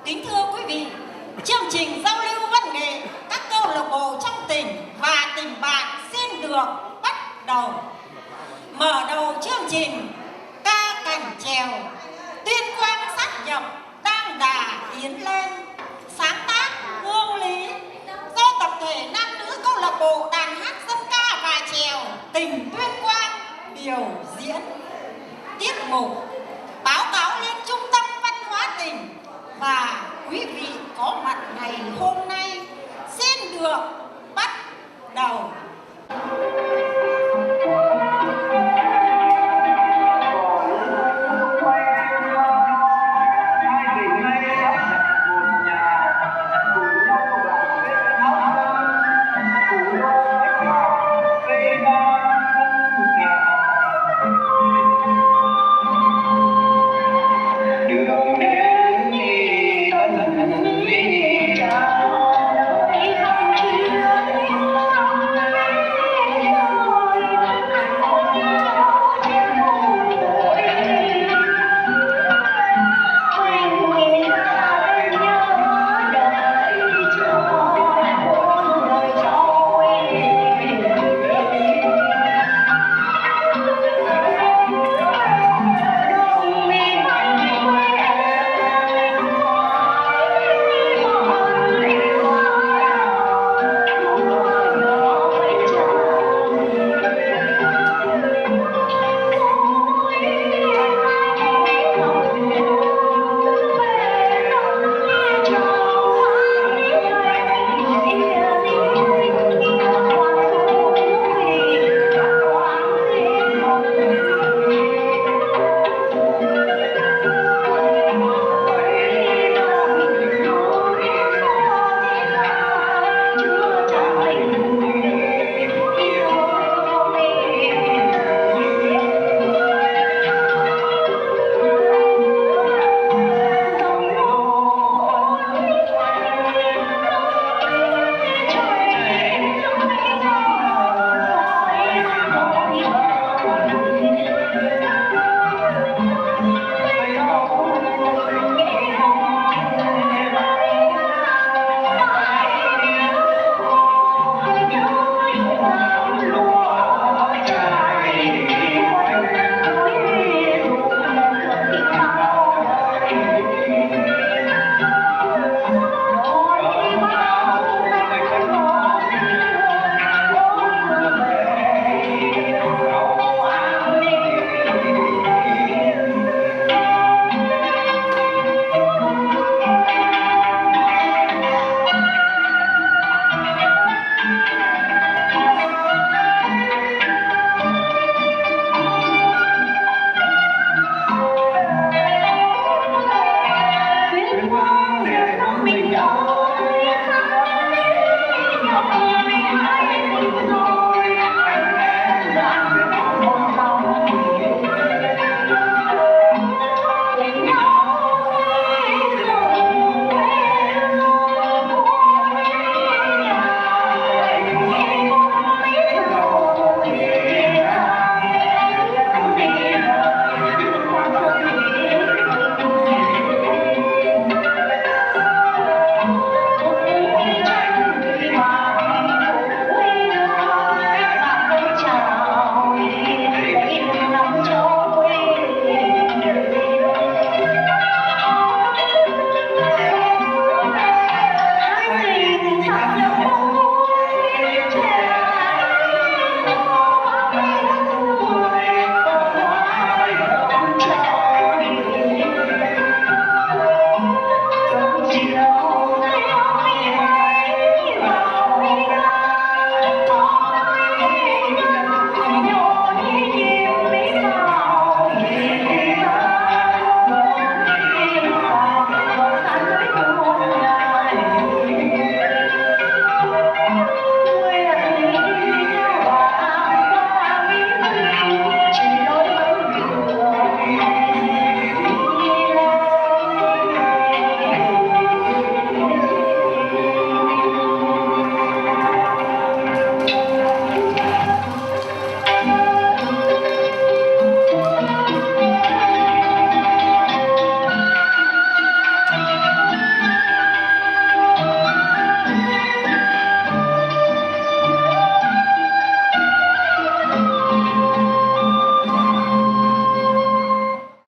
Kính thưa quý vị, chương trình giao lưu văn nghệ các câu lạc bộ trong tỉnh và tỉnh bạn xin được bắt đầu. Mở đầu chương trình, ca cảnh chèo Tuyên Quang sáp nhập đang đà tiến lên, sáng tác Hương Lý, do tập thể nam nữ câu lạc bộ đàn hát dân ca và chèo tỉnh Tuyên Quang biểu diễn. Tiết mục báo cáo lên Trung tâm Văn hóa tỉnh và quý vị có mặt ngày hôm nay xin được bắt đầu.